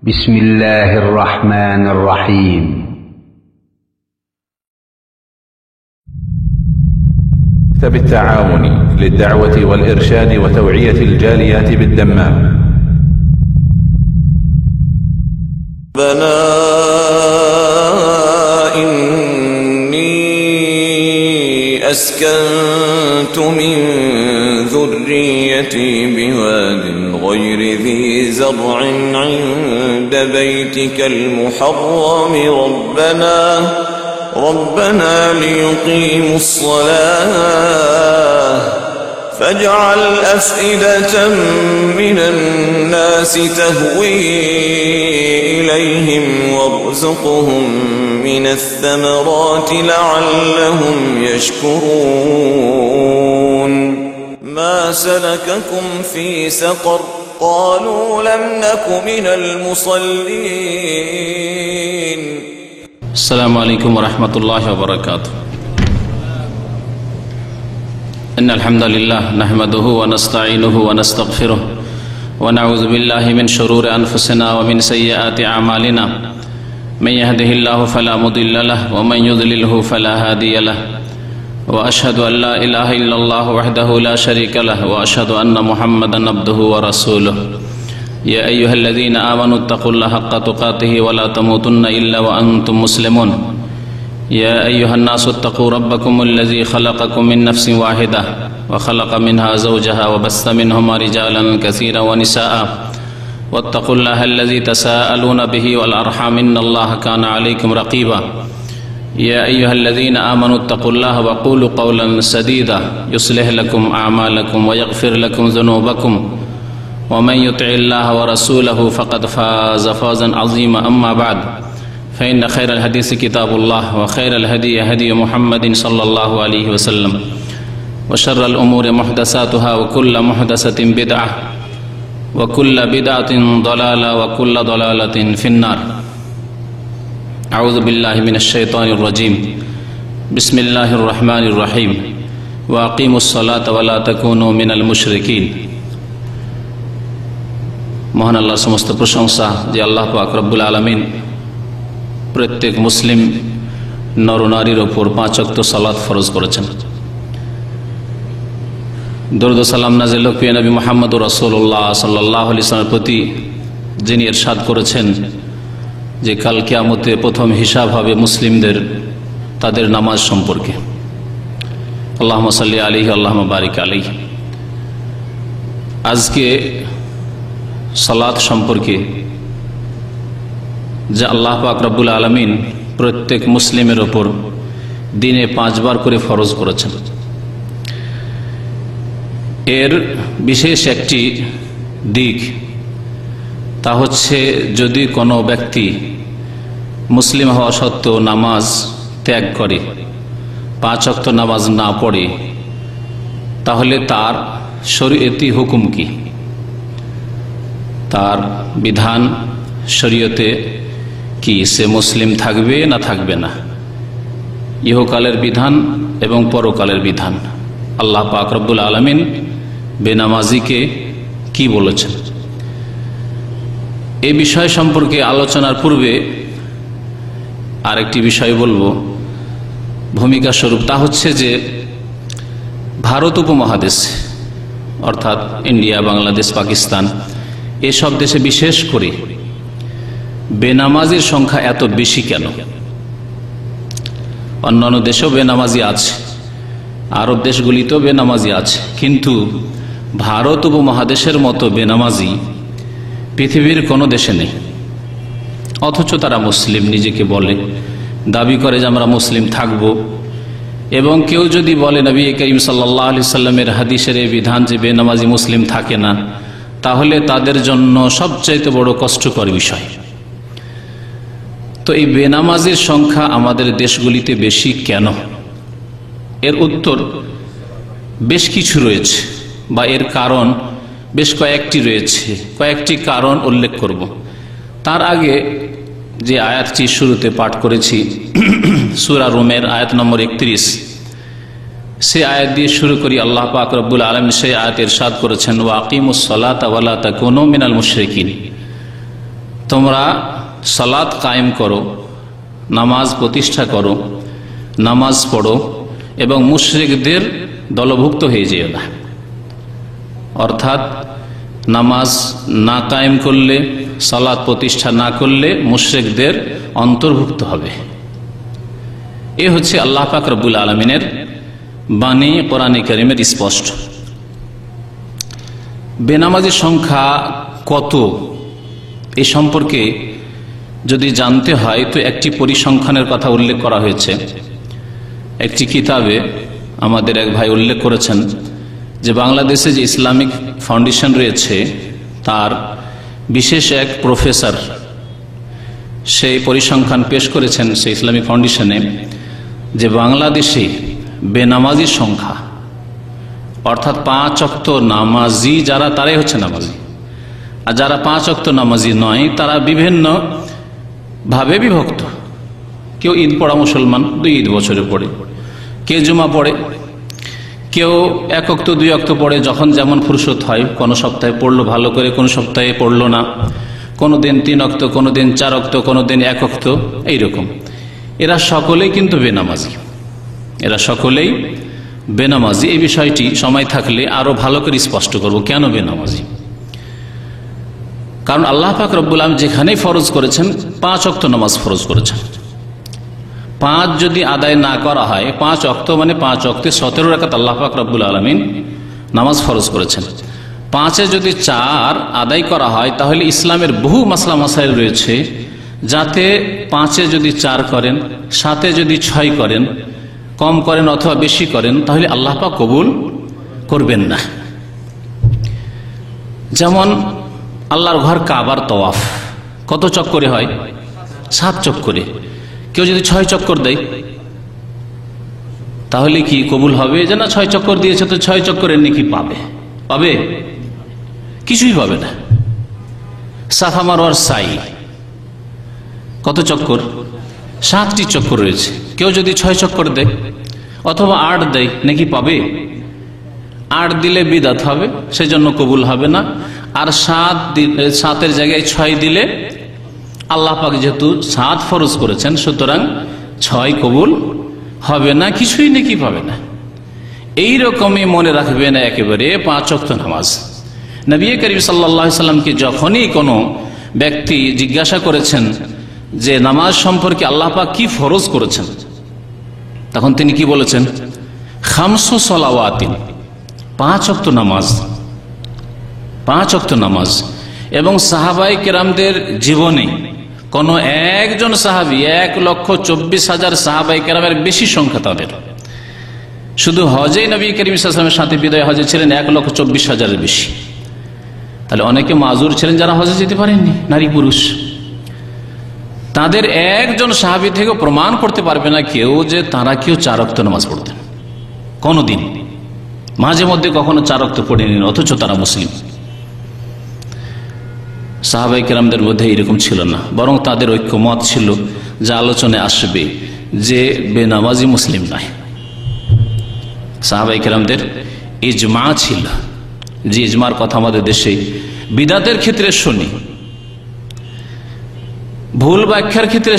بسم الله الرحمن الرحيم مكتب التعاون للدعوة والإرشاد وتوعية الجاليات بالدمام. ربنا إني أسكنت من ذريتي بواد غير ذي زرع عند بيتك المحرم ربنا ليقيموا الصلاة فاجعل أفئدة من الناس تهوي إليهم وارزقهم من الثمرات لعلهم يشكرون ما سلككم في سقر قالوا لم نك من المصلين. السلام عليكم ورحمة الله وبركاته. إن الحمد لله نحمده ونستعينه ونستغفره ونعوذ بالله من شرور أنفسنا ومن سيئات أعمالنا من يهده الله فلا مضل له ومن يضلله فلا هادي له وأشهد أن لا إله إلا الله وحده لا شريك له وأشهد أن محمدا عبده ورسوله. يا أيها الذين آمنوا اتقوا الله حق تقاته ولا تموتن إلا وأنتم مسلمون. يا أيها الناس اتقوا ربكم الذي خلقكم من نفس واحدة وخلق منها زوجها وبث منهما رجالا كثيرا ونساء واتقوا الله الذي تساءلون به والأرحام إن الله كان عليكم رقيبا. يا أيها الذين آمنوا اتقوا الله وقولوا قولا سديدا يصلح لكم أعمالكم ويغفر لكم ذنوبكم ومن يطع الله ورسوله فقد فاز فوزا عظيما. أما بعد فإن خير الحديث كتاب الله وخير الهدي هدي محمد صلى الله عليه وسلم وشر الأمور محدثاتها وكل محدثة بدعة وكل بدعة ضلالة وكل ضلالة في النار. أعوذ بالله من الشيطان الرجيم. بسم الله الرحمن الرحيم. وأقيموا الصلاة ولا تكونوا من المشركين. মহান আল্লাহর সমস্ত প্রশংসা যে আল্লাহ পাক রব্বুল আলামিন প্রত্যেক মুসলিম নরনারীর ওপর 5 ওয়াক্ত সালাত ফরজ করেছেন। দরুদ ও সালাম নাযিল হোক প্রিয় নবী মুহাম্মদুর রাসূলুল্লাহ সাল্লাল্লাহু আলাইহি ওয়াসাল্লামের প্রতি, যিনি ইরশাদ করেছেন যে কাল কিয়ামতে প্রথম হিসাব হবে মুসলিমদের তাদের নামাজ সম্পর্কে। আল্লাহুম্মা সাল্লি আলাইহি আল্লাহুম্মা বারিক আলাইহি। আজকে সালাত সম্পর্কে যা আল্লাহ পাক রব্বুল আলামিন প্রত্যেক মুসলিমের ওপর দিনে 5 বার করে ফরজ করেছেন, এর বিশেষ একটি দিক তা হচ্ছে যদি কোনো ব্যক্তি মুসলিম হওয়া সত্ত্বেও নামাজ ত্যাগ করে, 5 ওয়াক্ত নামাজ না পড়ে, তাহলে তার শরীয়তি হুকুম কি, তার বিধান শরীয়তে কি, সে মুসলিম থাকবে না থাকবে না, ইহকালের বিধান এবং পরকালের বিধান। আল্লাহ পাক রব্বুল আলামিন বেনামাজিকে কি বলেছেন, এই বিষয় সম্পর্কে আলোচনার পূর্বে আরেকটি বিষয় বলবো ভূমিকা স্বরূপ। তা হচ্ছে যে ভারত উপমহাদেশ অর্থাৎ ইন্ডিয়া, বাংলাদেশ, পাকিস্তান এসব দেশে বিশেষ করে বেনামাজির সংখ্যা এত বেশি কেন? অন্যান্য দেশেও বেনামাজি আছে, আরব দেশগুলিতেও বেনামাজি আছে, কিন্তু ভারত উপমহাদেশের মতো বেনামাজি পৃথিবীর কোনো দেশে নেই। অথচ তারা মুসলিম নিজেকে বলে, দাবি করে যে আমরা মুসলিম থাকব। এবং কেউ যদি বলে নবী করিম সাল্লাল্লাহু আলাইহি সাল্লামের হাদিসের এই বিধান যে বেনামাজি মুসলিম থাকে না, তাহলে তাদের জন্য সবচাইতে বড় কষ্টকর বিষয়। তো এই বেনামাজির সংখ্যা আমাদের দেশগুলিতে বেশি কেন? এর উত্তর বেশ কিছু রয়েছে, বা এর কারণ বেশ কয়েকটি রয়েছে। কয়েকটি কারণ উল্লেখ করব। তার আগে যে আয়াতটি শুরুতে পাঠ করেছি সূরা রুমের আয়াত নম্বর 31, সে আয়াত দিয়ে শুরু করি। আল্লাহ পাক রব্বুল আলামিন সেই আয়াতে ইরশাদ করেছেন, ওয়া আকিমুস সালাতা ওয়া লা তাকুনু মিনাল মুশরিকিন। তোমরা সালাত কায়েম করো, নামাজ প্রতিষ্ঠা করো, নামাজ পড়ো এবং মুশরিকদের দলভুক্ত হয়ে যেও না। অর্থাৎ নামাজ না কায়েম করলে, সালাত প্রতিষ্ঠা না করলে মুশরিকদের অন্তর্ভুক্ত হবে। এ হচ্ছে আল্লাহ পাক রব্বুল আলামিনের বাণী, কোরআনে কারীমের স্পষ্ট। বেনামাজির সংখ্যা কত এ সম্পর্কে যদি জানতে হয় তো একটি পরিসংখ্যানের কথা উল্লেখ করা হয়েছে। একটি কিতাবে আমাদের এক ভাই উল্লেখ করেছেন যে বাংলাদেশে যে ইসলামিক ফাউন্ডেশন রয়েছে তার বিশেষ এক প্রফেসর সেই পরিসংখ্যান পেশ করেছেন সেই ইসলামিক ফাউন্ডেশনে, যে বাংলাদেশে বেনামাজির সংখ্যা, অর্থাৎ 5 ওয়াক্ত নামাজি যারা তারাই হচ্ছে নামাজি, আর যারা 5 ওয়াক্ত নামাজি নয় তারা বিভিন্ন ভাবে বিভক্ত। কেউ ঈদ পড়া মুসলমান, 2 ঈদ বছরে পড়ে, কেউ জুমা পড়ে, কেউ 1 ওয়াক্ত 2 ওয়াক্ত পড়ে, যখন যেমন ফুরসত হয়। কোনো সপ্তাহে পড়লো ভালো করে, কোনো সপ্তাহে পড়লো না, কোনো দিন 3 ওয়াক্ত, কোনো দিন 4 ওয়াক্ত, কোনো দিন 1 ওয়াক্ত, এইরকম। এরা সকলেই কিন্তু বেনামাজি, এরা সকলেই বেনামাজি। এই বিষয়টি সময় থাকলে আরো ভালো করে স্পষ্ট করব কেন বেনামাজি। কারণ আল্লাহ পাক রব্বুল আলামিন যেখানেই ফরজ করেছেন 5 ওয়াক্ত নামাজ ফরজ করেছেন। 5 যদি আদায় না করা হয়, 5 ওয়াক্ত মানে 5 ওয়াক্তে 17 রাকাত আল্লাহ পাক রব্বুল আলামিন নামাজ ফরজ করেছেন। 5-এ যদি 4 আদায় করা হয় তাহলে ইসলামের বহু মাসলা মাসাইল রয়েছে, যাতে 5-এ যদি 4 করেন, 7-এ যদি 6 করেন, কম করেন অথবা বেশি করেন, তাহলে আল্লাহ পাক কবুল করবেন না। যেমন আল্লাহর ঘর কাবার তওয়াফ কত চক্করে হয়? 7 চক্করে। কেউ যদি 6 চক্কর দেয় তাহলে কি কবুল হবে? যে না 6 চক্কর দিয়েছে তো 6 চক্করের নেকি পাবে? পাবে? কিছুই পাবে না। সাফা মারওয়ার সাই কত চক্কর? 7টি চক্কর রয়েছে। কেউ যদি 6 চক্কর দেয় অথবা 8 দেয়, নাকি পাবে? 8 দিলে বিদআত হবে, সেজন্য কবুল হবে না। আর 7-এর জায়গায় 6 দিলে আল্লাহ পাক যেহেতু 7 ফরজ করেছেন, সুতরাং 6 কবুল হবে না, কিছুই নাকি পাবে না। এইরকমই মনে রাখবেন একেবারে 5 ওয়াক্ত নামাজ। নবী করিম সাল্লাল্লাহু আলাইহি সাল্লামকে যখনই কোনো ব্যক্তি জিজ্ঞাসা করেছেন যে নামাজ সম্পর্কে আল্লাহ পাক কি ফরজ করেছেন, তখন তিনি কি বলেছেন? 5 সালাওয়াতিন, 5 ওয়াক্ত নামাজ, 5 ওয়াক্ত নামাজ। এবং সাহাবায়ে কেরামদের জীবনে কোন একজন সাহাবী 1,24,000 সাহাবায়ে কেরামের বেশি সংখ্যা তাদের। শুধু হজে নবী করিম সাল্লাল্লাহু আলাইহি ওয়াসাল্লামের সাথে বিদায় হজে ছিলেন 1,24,000-এর বেশি। তাহলে অনেকে মাজুর ছিলেন যারা হজে যেতে পারেননি, নারী পুরুষ। তাদের একজন সাহাবী থেকে প্রমাণ করতে পারবে না কেউ যে তারা কেউ 4 ওয়াক্ত নামাজ পড়তেন কোনদিন। মাঝে মধ্যে কখনো 4 ওয়াক্ত পড়েনি, অথচ তারা মুসলিম। সাহাবায়ে কেরামদের মধ্যে এরকম ছিল না, বরং তাদের ঐক্যমত ছিল, যা আলোচনায় আসবে, যে বেনামাজি মুসলিম নয়। সাহাবায়ে কেরামদের ইজমা ছিল, যে ইজমার কথা আমাদের দেশে বিদআতের ক্ষেত্রে শুনি, ভুল ব্যাখ্যার ক্ষেত্রে